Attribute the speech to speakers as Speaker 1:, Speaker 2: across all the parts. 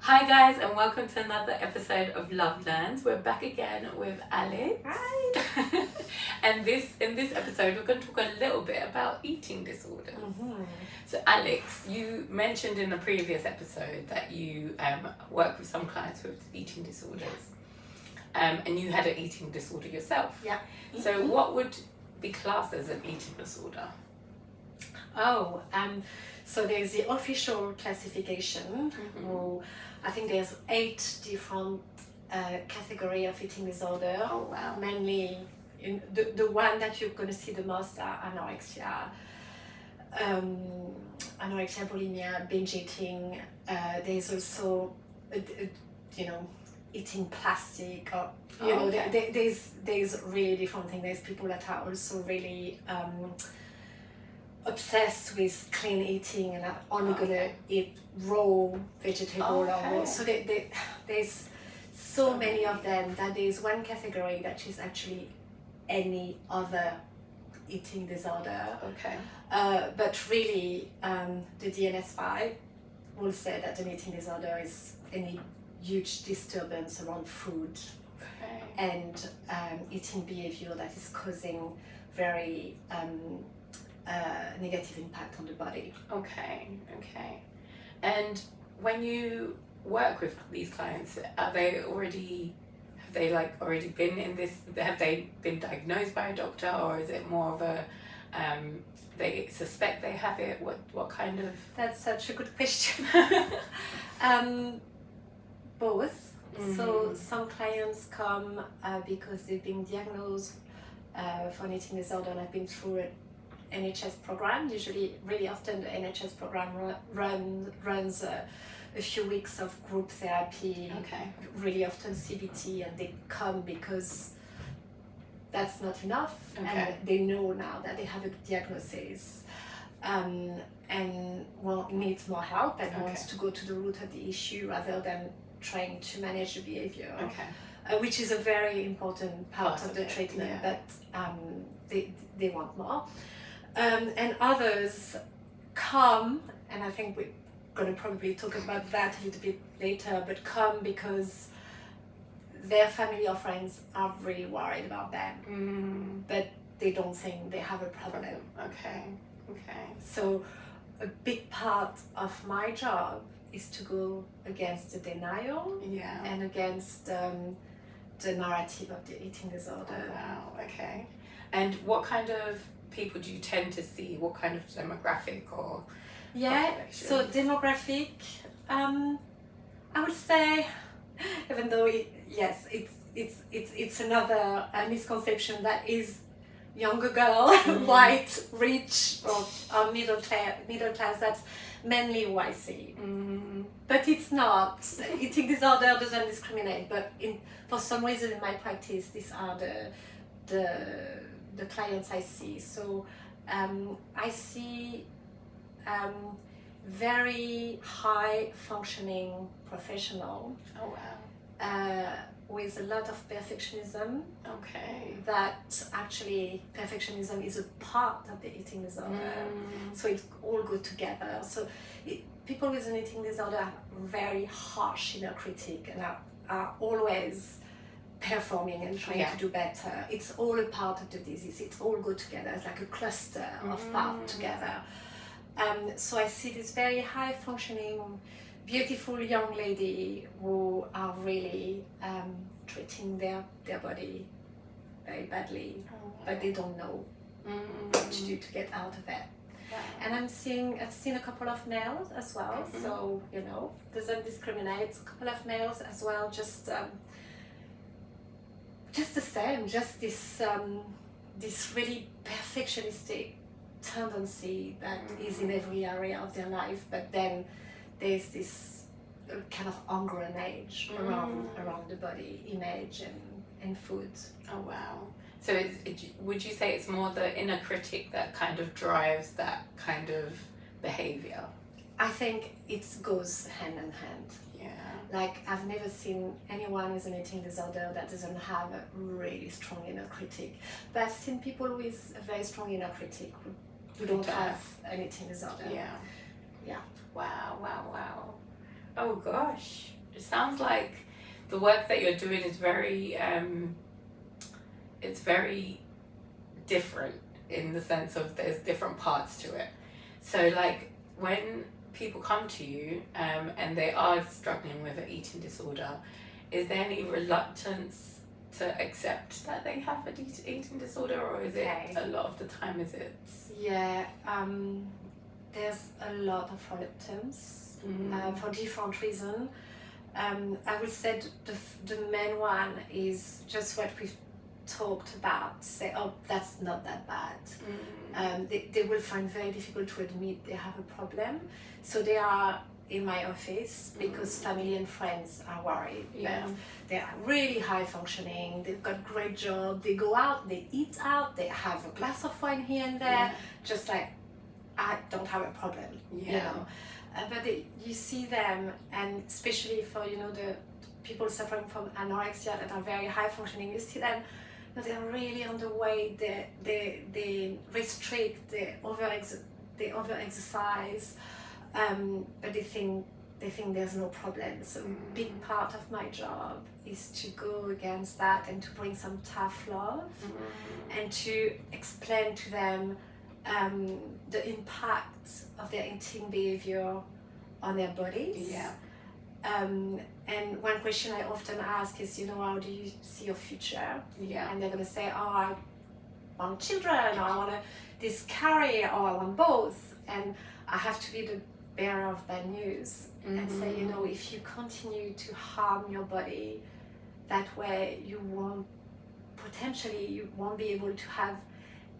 Speaker 1: Hi guys, and welcome to another episode of Love Learns. We're back again with Alex.
Speaker 2: Hi.
Speaker 1: And in this episode, we're going to talk a little bit about eating disorders.
Speaker 2: Mm-hmm.
Speaker 1: So Alex, you mentioned in a previous episode that you work with some clients with eating disorders. And you had an eating disorder yourself.
Speaker 2: Yeah.
Speaker 1: So what would be classed as an eating disorder?
Speaker 2: So there's the official classification.
Speaker 1: Mm-hmm.
Speaker 2: I think there's 8 different categories of eating disorder.
Speaker 1: Oh wow.
Speaker 2: Mainly, the one that you're going to see the most are anorexia, bulimia, binge eating. There's also, eating plastic, or there's really different things. There's people that are also really obsessed with clean eating and are only gonna eat raw vegetable or raw. So there's so many of them that there's one category that is actually any other eating disorder.
Speaker 1: Okay.
Speaker 2: But really, the DSM-5 will say that an eating disorder is any huge disturbance around food and eating behavior that is causing very negative impact on the body.
Speaker 1: Okay. And when you work with these clients, have they already been in this? Have they been diagnosed by a doctor, or is it more of a they suspect they have it? What kind of?
Speaker 2: That's such a good question. Both.
Speaker 1: Mm-hmm.
Speaker 2: So some clients come because they've been diagnosed for an eating disorder and have been through an NHS program. Usually, really often the NHS program runs a few weeks of group therapy, really often CBT, and they come because that's not enough, and they know now that they have a diagnosis and needs more help and wants to go to the root of the issue rather than trying to manage the behavior, which is a very important part of the treatment, but they want more. And others come, and I think we're going to probably talk about that a little bit later, but come because their family or friends are really worried about them, but they don't think they have a problem.
Speaker 1: Okay.
Speaker 2: So a big part of my job is to go against the denial and against the narrative of the eating disorder.
Speaker 1: Oh, wow, okay. And what kind of people do you tend to see? What kind of demographic or
Speaker 2: so demographic, I would say, even though it's another misconception that is younger girl, white, rich, or middle class. That's mainly who I see. But it's not. Eating disorder doesn't discriminate, but for some reason in my practice, these are the clients I see. So I see very high functioning professional.
Speaker 1: Oh wow.
Speaker 2: With a lot of perfectionism.
Speaker 1: Okay.
Speaker 2: That actually perfectionism is a part of the eating disorder. So it all go together. So people with an eating disorder are very harsh inner critic and are always performing and trying to do better. It's all a part of the disease. It's all go together. It's like a cluster of parts together. So I see this very high functioning, beautiful young lady who are really treating their body very badly, but they don't know what to do to get out of it. Wow. And I've seen a couple of males as well, so doesn't discriminate. A couple of males as well, just the same, just this really perfectionistic tendency that is in every area of their life, but then there's this kind of anger and rage around the body image and food. Oh wow.
Speaker 1: So would you say it's more the inner critic that kind of drives that kind of behavior?
Speaker 2: I think it goes hand in hand.
Speaker 1: Yeah.
Speaker 2: Like, I've never seen anyone with an eating disorder that doesn't have a really strong inner critic. But I've seen people with a very strong inner critic who don't have an eating disorder.
Speaker 1: Yeah.
Speaker 2: Yeah.
Speaker 1: Wow. Oh gosh, it sounds like the work that you're doing is very it's very different in the sense of there's different parts to it. So like when people come to you and they are struggling with an eating disorder, is there any reluctance to accept that they have an eating disorder, or is it a lot of the time is it?
Speaker 2: Yeah, there's a lot of reluctance for different reasons. I would say the main one is just what we've talked about. Say, oh, that's not that bad. They will find very difficult to admit they have a problem. So they are in my office because family and friends are worried.
Speaker 1: Yeah.
Speaker 2: But they are really high functioning, they've got great job, they go out, they eat out, they have a glass of wine here and there, just like, I don't have a problem, you know. But you see them, and especially for, you know, the people suffering from anorexia that are very high functioning, you see them, you know, they're really underweight, they restrict, they over exercise, but they think there's no problem. So a big part of my job is to go against that and to bring some tough love and to explain to them the impact of their eating behavior on their bodies.
Speaker 1: Yeah.
Speaker 2: And one question I often ask is, you know, how do you see your future?
Speaker 1: Yeah.
Speaker 2: And they're going to say, oh, I want children, or I want this career, or I want both. And I have to be the bearer of bad news and say, you know, if you continue to harm your body that way, you won't be able to have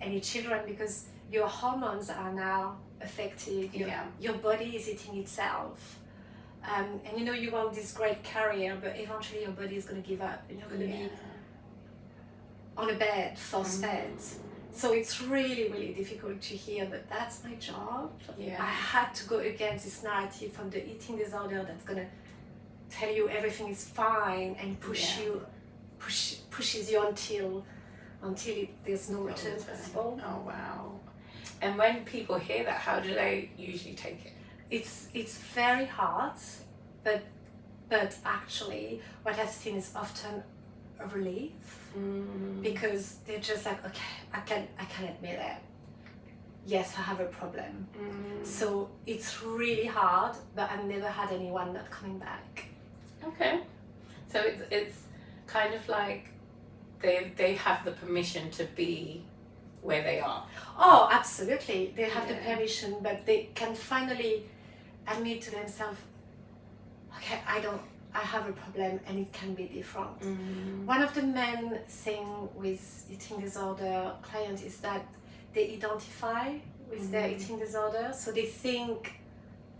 Speaker 2: any children because your hormones are now affected. Your body is eating itself. And you know, you want this great career, but eventually your body is going to give up and you're going to be on a bed, force-fed. So it's really, really difficult to hear, but that's my job.
Speaker 1: Yeah.
Speaker 2: I had to go against this narrative from the eating disorder that's going to tell you everything is fine and pushes you until there's no return possible.
Speaker 1: Oh wow. And when people hear that, how do they usually take it?
Speaker 2: It's very hard, but actually what I've seen is often a relief, because they're just like, okay, I can admit it. Yes, I have a problem. So it's really hard, but I've never had anyone not coming back.
Speaker 1: Okay. So it's kind of like they have the permission to be where they are.
Speaker 2: Oh, absolutely. They have the permission, but they can finally admit to themselves, okay, I have a problem and it can be different. One of the main things with eating disorder clients is that they identify with their eating disorder, so they think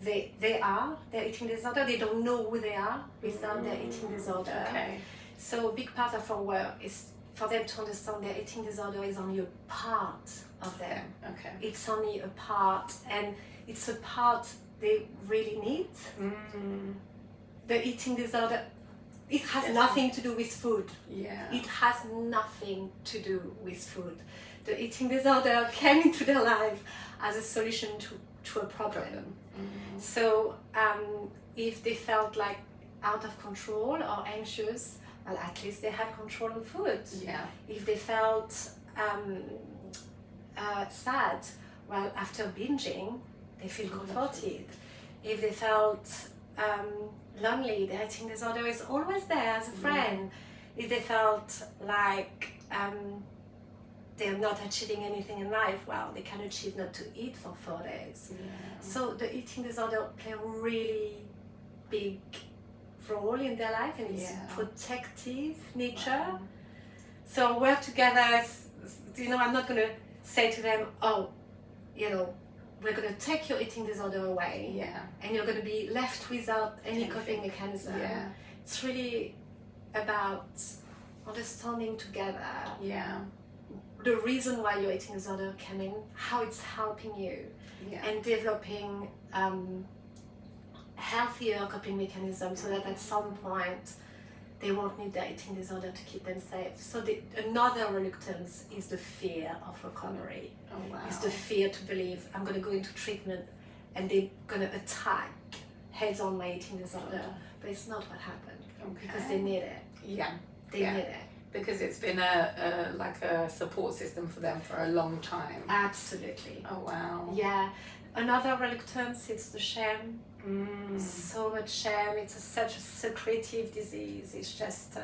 Speaker 2: they are their eating disorder. They don't know who they are without their eating disorder.
Speaker 1: Okay.
Speaker 2: So a big part of our work is for them to understand their eating disorder is only a part of them.
Speaker 1: Okay.
Speaker 2: It's only a part, and it's a part they really need. The eating disorder, it has nothing to do with food.
Speaker 1: Yeah.
Speaker 2: It has nothing to do with food. The eating disorder came into their life as a solution to a problem. So if they felt like out of control or anxious, well, at least they had control of food.
Speaker 1: Yeah.
Speaker 2: If they felt sad, well, after binging, they feel comforted. If they felt lonely, their eating disorder is always there as a friend. If they felt like they're not achieving anything in life, well, they can achieve not to eat for 4 days. So the eating disorder play a really big role in their life, and it's protective nature. So work together, you know, I'm not going to say to them, oh, you know, we're going to take your eating disorder away and you're going to be left without any coping mechanism. It's really about understanding together the reason why your eating disorder came in, how it's helping you, and developing healthier coping mechanisms so that at some point they won't need their eating disorder to keep them safe. So another reluctance is the fear of recovery. It's the fear to believe I'm going to go into treatment and they're going to attack head-on my eating disorder, but it's not what happened.
Speaker 1: Okay.
Speaker 2: Because they need it.
Speaker 1: Yeah.
Speaker 2: They
Speaker 1: Yeah.
Speaker 2: need it.
Speaker 1: Because it's been a support system for them for a long time.
Speaker 2: Absolutely.
Speaker 1: Oh wow.
Speaker 2: Yeah. Another reluctance is the shame. So much shame. It's such a secretive disease. It's just,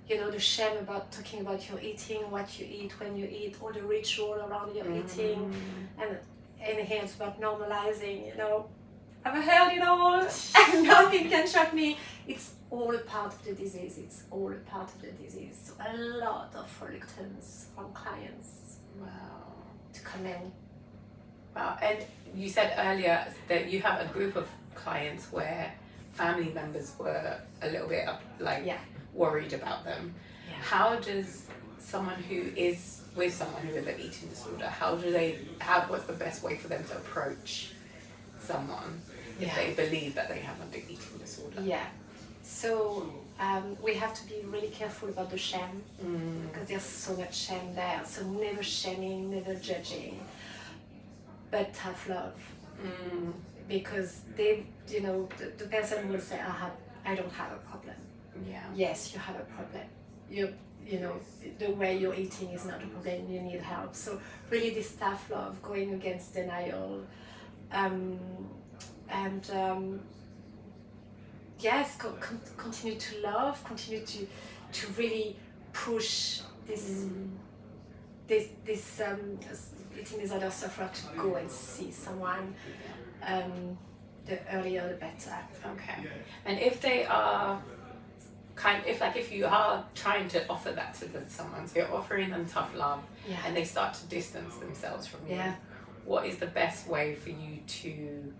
Speaker 2: the shame about talking about your eating, what you eat, when you eat, all the ritual around your eating, and here it's about normalizing. I've heard it all, and nothing can shock me. It's all a part of the disease. It's all a part of the disease. So a lot of reluctance from clients.
Speaker 1: Wow.
Speaker 2: To come in.
Speaker 1: Wow. And you said earlier that you have a group of clients where family members were a little bit worried about them.
Speaker 2: Yeah.
Speaker 1: How does someone who is with someone with an eating disorder, what's the best way for them to approach someone if they believe that they have an eating disorder?
Speaker 2: Yeah. So we have to be really careful about the shame because there's so much shame there. So never shaming, never judging, but tough love. Because the person will say, I don't have a problem.
Speaker 1: Yeah.
Speaker 2: Yes, you have a problem. The way you're eating is not a problem. You need help. So really, this tough love, going against denial, yes, continue to love, continue to really push this eating disorder sufferer to go and see someone. The earlier the better.
Speaker 1: Okay. And if they are if you are trying to offer that to someone, so you're offering them tough love, and they start to distance themselves from you, what is the best way for you to?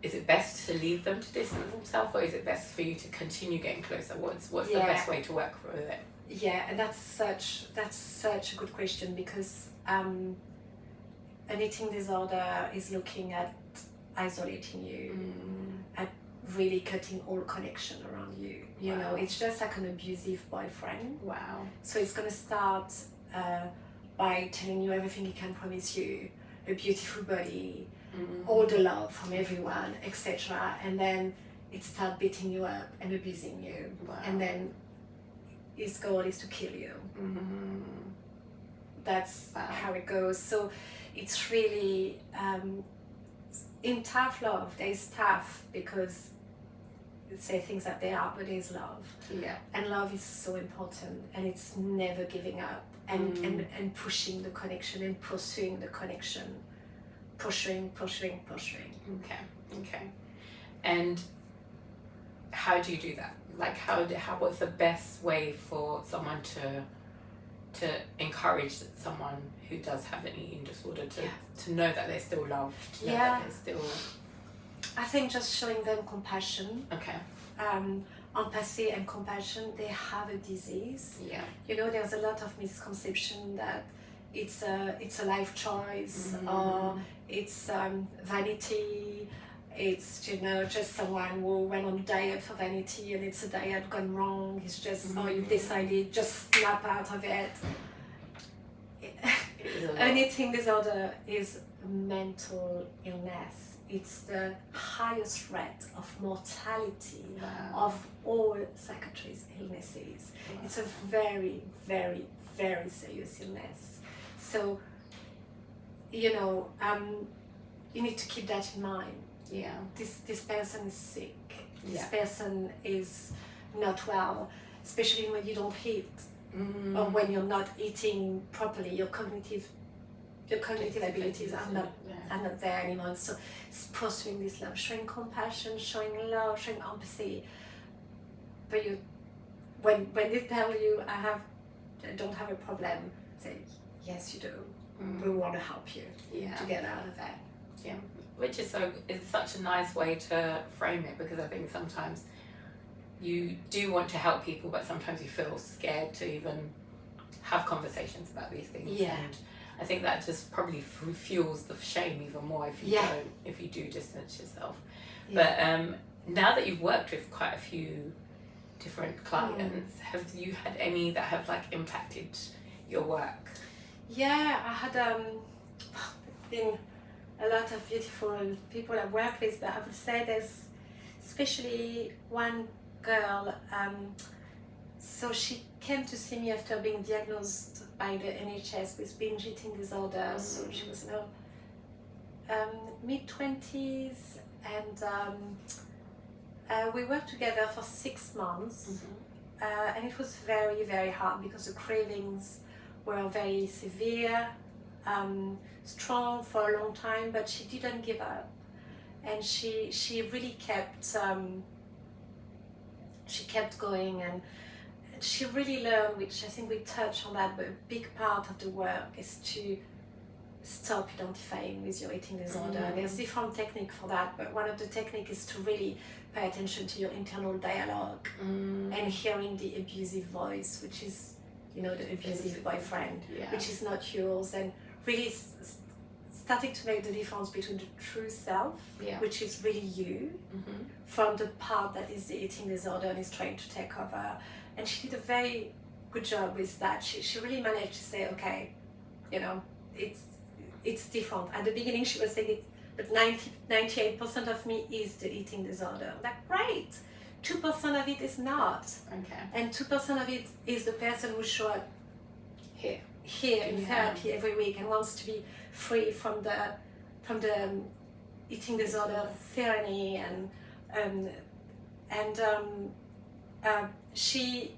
Speaker 1: Is it best to leave them to distance themselves, or is it best for you to continue getting closer? What's the best way to work with it?
Speaker 2: Yeah, and that's such a good question, because an eating disorder is looking at isolating you, at really cutting all connection around you. You know, it's just like an abusive boyfriend.
Speaker 1: Wow.
Speaker 2: So it's gonna start by telling you everything he can promise you, a beautiful body, all the love from everyone, etc. And then it starts beating you up and abusing you.
Speaker 1: Wow.
Speaker 2: And then his goal is to kill you. That's how it goes. So it's really, in tough love, there's tough because say things that they are, but there's love.
Speaker 1: Yeah.
Speaker 2: And love is so important, and it's never giving up and pushing the connection and pursuing the connection. Pursuing.
Speaker 1: Okay. And how do you do that? Like what's the best way for someone to encourage someone who does have an eating disorder to know that they're still loved, to know that they're still...
Speaker 2: I think just showing them compassion.
Speaker 1: Okay.
Speaker 2: Empathy and compassion. They have a disease.
Speaker 1: Yeah.
Speaker 2: There's a lot of misconception that it's a life choice, or it's vanity. It's just someone who went on diet for vanity, and it's a diet gone wrong. It's just you've decided, just snap out of it. An eating disorder is a mental illness. It's the highest rate of mortality of all psychiatric illnesses. It's a very, very, very serious illness. So, you need to keep that in mind.
Speaker 1: Yeah.
Speaker 2: This person is sick. This person is not well, especially when you don't eat, or when you're not eating properly. Your cognitive abilities are not there anymore. So it's pursuing this love, showing compassion, showing love, showing empathy. But when they tell you I don't have a problem, say yes you do. We want to help you to get out of that.
Speaker 1: Yeah, which is such a nice way to frame it, because I think sometimes you do want to help people, but sometimes you feel scared to even have conversations about these things.
Speaker 2: Yeah.
Speaker 1: And I think that just probably fuels the shame even more if you do distance yourself. Yeah. But now that you've worked with quite a few different clients, have you had any that have impacted your work?
Speaker 2: Yeah, I had been a lot of beautiful people I've worked with, but I would say there's especially one girl. So she came to see me after being diagnosed by the NHS with binge eating disorder. So she was in her mid-20s, and we worked together for 6 months. And it was very, very hard because the cravings were very severe, strong for a long time, but she didn't give up. And she really kept going, and she really learned, which I think we touched on that, but a big part of the work is to stop identifying with your eating disorder. There's different techniques for that, but one of the techniques is to really pay attention to your internal dialogue and hearing the abusive voice, which is, you know, the abusive boyfriend, which is not yours, and really starting to make the difference between the true self, which is really you, from the part that is the eating disorder and is trying to take over. And she did a very good job with that. She really managed to say, okay, you know, it's different. At the beginning she was saying it, but 98% of me is the eating disorder. I'm like, great, 2% of it is not. Okay. And 2% of it is the person who show up here in therapy every week and wants to be free from the eating disorder tyranny, and she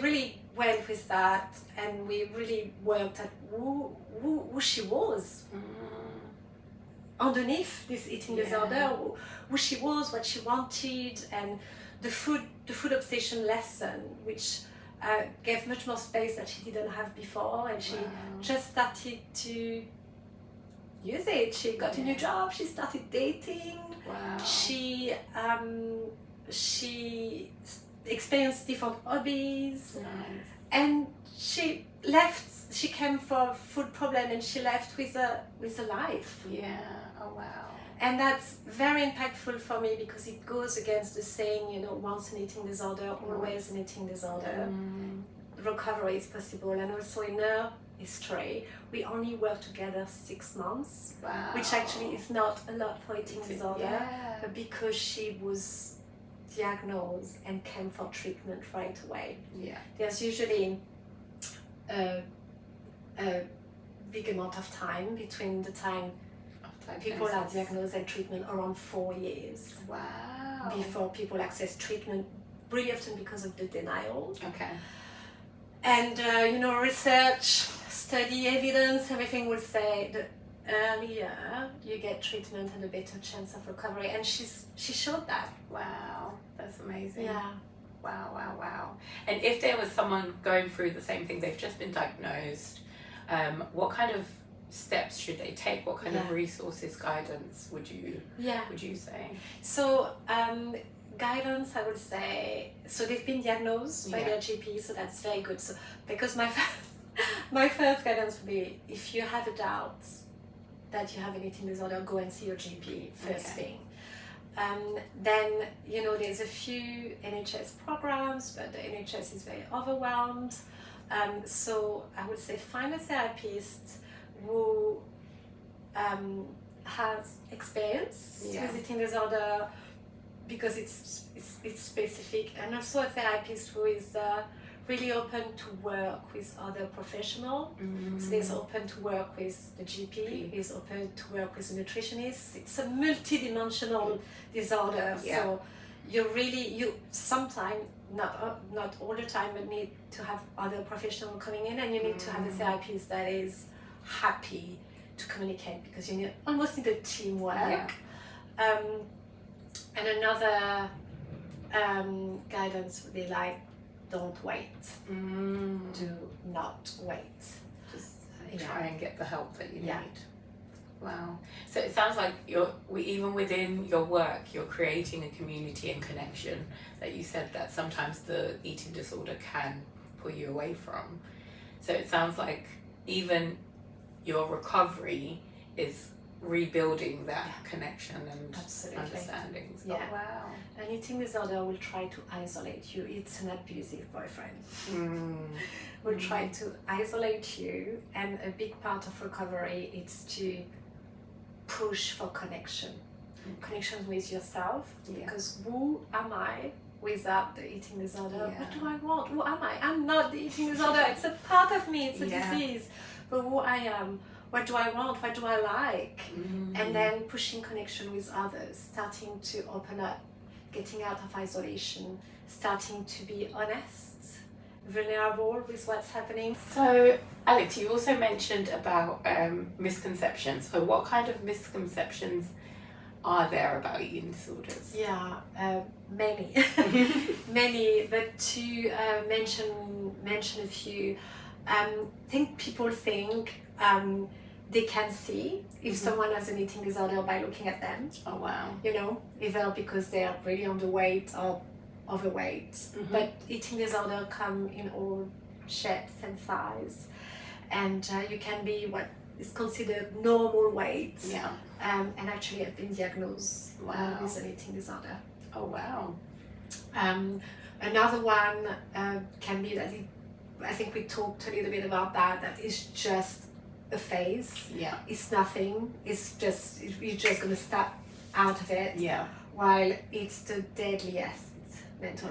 Speaker 2: really went with that, and we really worked at who she was underneath this eating disorder, who she was, what she wanted, and the food obsession lesson, which gave much more space that she didn't have before, and she just started to use it. She got a new job, she started dating, she experienced different hobbies, and she came for a food problem, and she left with a life. And that's very impactful for me, because it goes against the saying, you know, once an eating disorder, always an eating disorder. Recovery is possible. And also in her history, we only worked together 6 months, which actually is not a lot for eating disorder, but because she was diagnosed and came for treatment right away. There's usually a big amount of time between the time people are diagnosed and treatment, around 4 years. Before people access treatment, really often because of the denial. And you know, research, study, evidence, everything will say the earlier you get treatment and a better chance of recovery, and she showed that.
Speaker 1: That's amazing. Wow. And if there was someone going through the same thing, they've just been diagnosed, what kind of steps should they take? What kind of resources, guidance would you say? So guidance, I would say, so they've been diagnosed by their GP, so that's very good. So because my first guidance would be, if you have a doubt that you have an eating disorder, go and see your GP first thing. Then, you know, there's a few NHS programs, but the NHS is very overwhelmed. So I would say find a therapist who has experience with eating disorder, because it's specific, and also a therapist who is really open to work with other professionals. So is open to work with the GP, is open to work with a nutritionist. It's a multi-dimensional disorder, so you sometimes, not all the time, but need to have other professionals coming in, and you need to have a therapist that is happy to communicate, because you almost need a teamwork. And another guidance would be like, don't wait. Do not wait. Just try and get the help that you need. Wow. So it sounds like even within your work, you're creating a community and connection that you said that sometimes the eating disorder can pull you away from. So it sounds like even your recovery is rebuilding that connection and understanding. Oh, wow.
Speaker 2: An eating disorder will try to isolate you. It's an abusive boyfriend. Will try to isolate you, and a big part of recovery is to push for connection with yourself,
Speaker 1: Yeah.
Speaker 2: because who am I without the eating disorder?
Speaker 1: Yeah.
Speaker 2: What do I want? Who am I? I'm not the eating disorder. It's a part of me. It's a disease. But who I am, what do I want? What do I like? And then pushing connection with others, starting to open up, getting out of isolation, starting to be honest, vulnerable with what's happening.
Speaker 1: So, Alex, you also mentioned about misconceptions. So what kind of misconceptions are there about eating disorders?
Speaker 2: Yeah, many, many. But to mention a few, people think they can see if someone has an eating disorder by looking at them.
Speaker 1: Oh wow!
Speaker 2: Either because they are really underweight or overweight. But eating disorder come in all shapes and size, and you can be what is considered normal weight.
Speaker 1: Yeah.
Speaker 2: And actually have been diagnosed with an eating disorder.
Speaker 1: Oh wow.
Speaker 2: Another one can be that I think we talked a little bit about that is just a phase.
Speaker 1: Yeah.
Speaker 2: It's nothing. It's just, you're just going to step out of it.
Speaker 1: Yeah.
Speaker 2: While it's the deadliest mental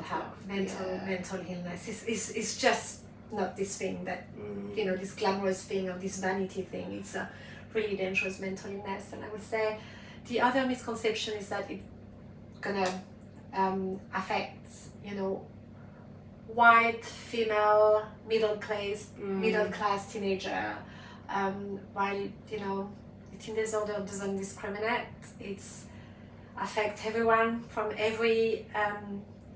Speaker 2: illness. It's just not this thing that, this glamorous thing or this vanity thing. It's a really dangerous mental illness. And I would say the other misconception is that it's gonna affect, white, female, middle class teenager, while, eating disorder doesn't discriminate. It's affect everyone from every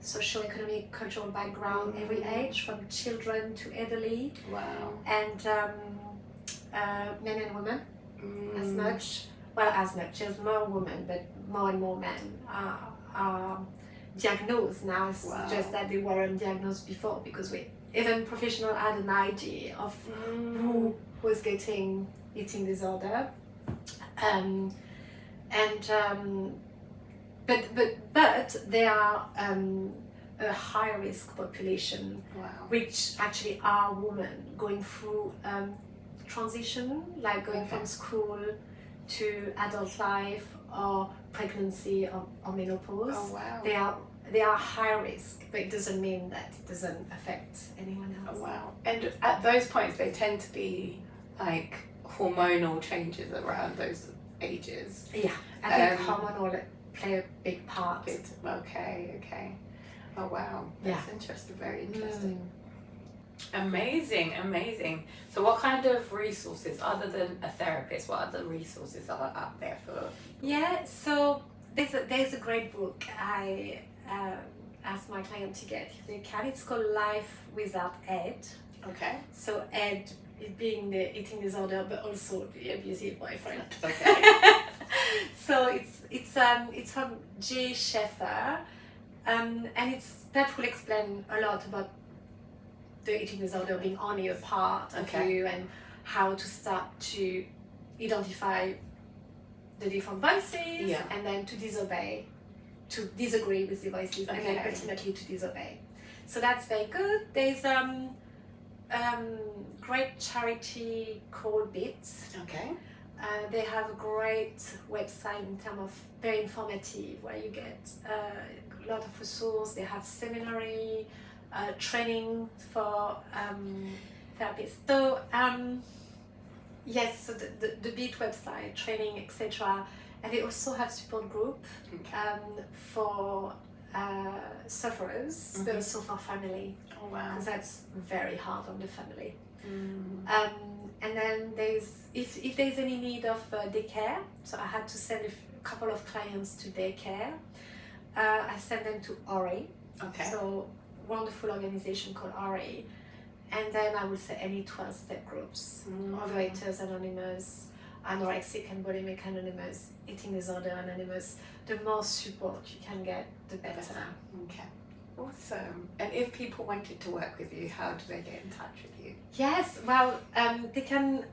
Speaker 2: socioeconomic, cultural background, every age, from children to elderly.
Speaker 1: Wow.
Speaker 2: And men and women as much. Well, as much as more women, but more and more men are diagnosed now. It's just that they weren't diagnosed before, because even professionals had an idea of who was getting eating disorder. But they are a high risk population, which actually are women going through transition, like going from school to adult life, or pregnancy, or menopause.
Speaker 1: Oh wow.
Speaker 2: They are high risk, but it doesn't mean that it doesn't affect anyone else.
Speaker 1: Oh wow. And at those points they tend to be like hormonal changes around those ages.
Speaker 2: Yeah, I think hormonal play a big part.
Speaker 1: Okay. Oh wow. That's interesting, very interesting. Amazing. So what kind of resources, other than a therapist, what other resources are out there for?
Speaker 2: Yeah, so there's a great book I ask my client to get if they can. It's called Life Without Ed.
Speaker 1: Okay.
Speaker 2: So Ed being the eating disorder, but also the abusive boyfriend.
Speaker 1: Okay.
Speaker 2: So it's from Jay Schaefer, and that will explain a lot about the eating disorder being only a part of you, and how to start to identify the different voices, and then to disagree with the voices, and then ultimately to disobey. So that's very good. There's great charity called BITS.
Speaker 1: Okay.
Speaker 2: They have a great website in terms of very informative, where you get a lot of resources. They have seminary, training for therapists. So yes, so the BIT website, training, etc. And they also have support group for sufferers, but also for family.
Speaker 1: Oh wow.
Speaker 2: Because that's very hard on the family. And then if there's any need of daycare, so I had to send a couple of clients to daycare. I send them to ORI.
Speaker 1: Okay.
Speaker 2: So wonderful organization called ORI. And then I would say any 12-step groups, Overeaters Anonymous, Anorexic and Bulimic Anonymous, Eating Disorder Anonymous. The more support you can get, the better.
Speaker 1: Okay. Awesome. And if people wanted to work with you, how do they get in touch with you?
Speaker 2: Yes, well, they can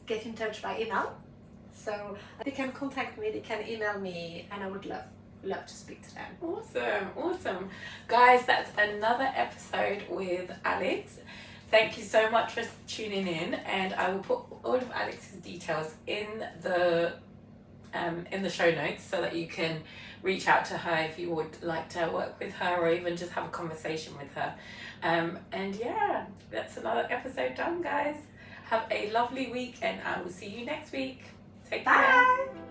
Speaker 2: get in touch by email. So they can contact me, they can email me, and I would love to speak to them.
Speaker 1: Awesome. Guys, that's another episode with Alex. thank you so much for tuning in, and I will put all of Alex's details in the show notes so that you can reach out to her if you would like to work with her or even just have a conversation with her. And yeah, that's another episode done, guys. Have a lovely week, and I will see you next week. Take care.
Speaker 2: Bye.